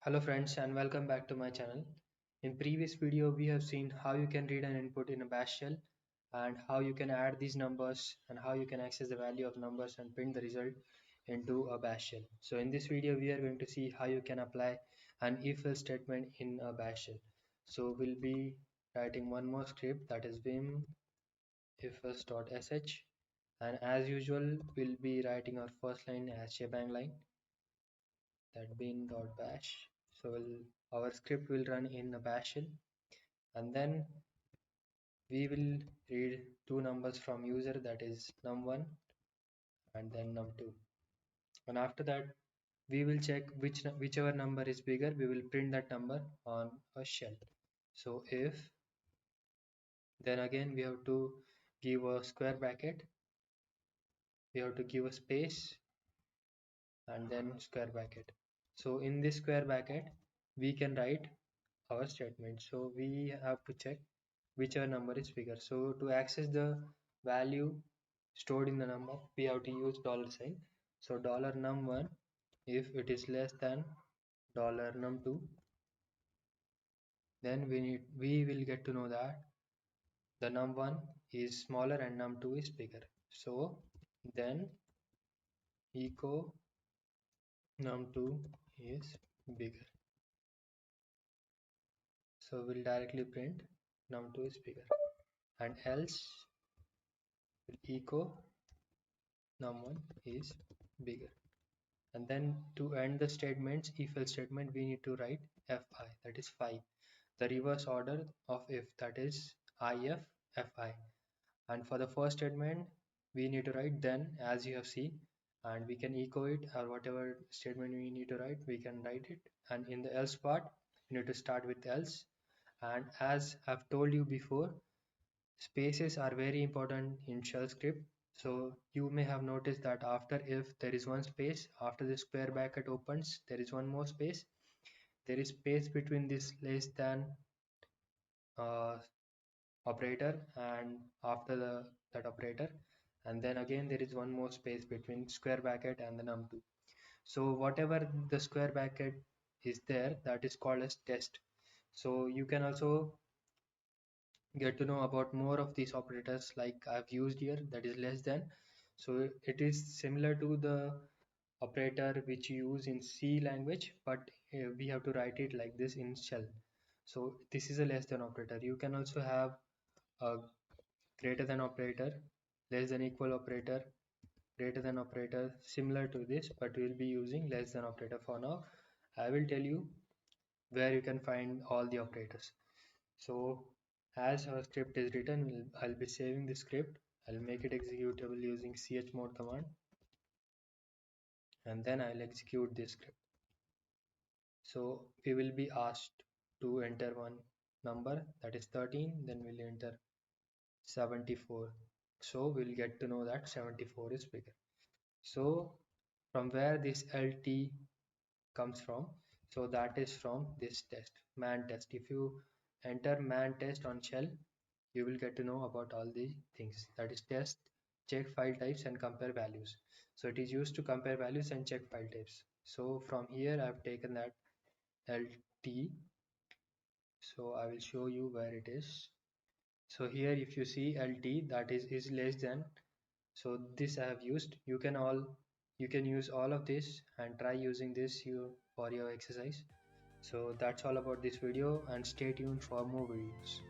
Hello friends and welcome back to my channel. In previous video we have seen how you can read an input in a bash shell and how you can add these numbers and how you can access the value of numbers and print the result into a bash shell. So in this video we are going to see how you can apply an if-else statement in a bash shell. So we'll be writing one more script, that is vim if-else.sh, and as usual we'll be writing our first line as shebang line, that bin.bash. So our script will run in a bash shell, and then we will read two numbers from user, that is num1 and then num2, and after that we will check whichever number is bigger, we will print that number on a shell. So if, then again we have to give a square bracket, we have to give a space and then square bracket. So in this square bracket we can write our statement. So we have to check whichever number is bigger. So to access the value stored in the number, we have to use dollar sign. So dollar num1, if it is less than dollar num2, then we will get to know that the num1 is smaller and num2 is bigger. So then echo num2 is bigger. So we'll directly print num2 is bigger, and else will echo num1 is bigger. And then to end the statements, if else statement, we need to write fi, that is 5, the reverse order of if, that is if fi. And for the first statement we need to write then, as you have seen, and we can echo it, or whatever statement we need to write we can write it. And in the else part we need to start with else, and as I've told you before, spaces are very important in shell script. So you may have noticed that after if there is one space, after the square bracket opens there is one more space, there is space between this less than uh, operator and after that operator, and then again there is one more space between square bracket and the num2. So whatever the square bracket is there, that is called as test. So you can also get to know about more of these operators like I've used here, that is less than. So it is similar to the operator which you use in C language, but we have to write it like this in shell. So this is a less than operator. You can also have a greater than operator, less than equal operator, greater than operator similar to this, but we'll be using less than operator for now. I will tell you where you can find all the operators. So as our script is written, I'll be saving the script. I'll make it executable using chmod command, and then I'll execute this script. So we will be asked to enter one number, that is 13, then we'll enter 74. So we'll get to know that 74 is bigger. So from where this LT comes from? So that is from this test, man test. If you enter man test on shell, you will get to know about all the things, that is test, check file types and compare values. So it is used to compare values and check file types. So from here I have taken that LT. So I will show you where it is. So here if you see LT, that is less than. So this I have used. You can use all of this and try using this for your exercise. So that's all about this video, and stay tuned for more videos.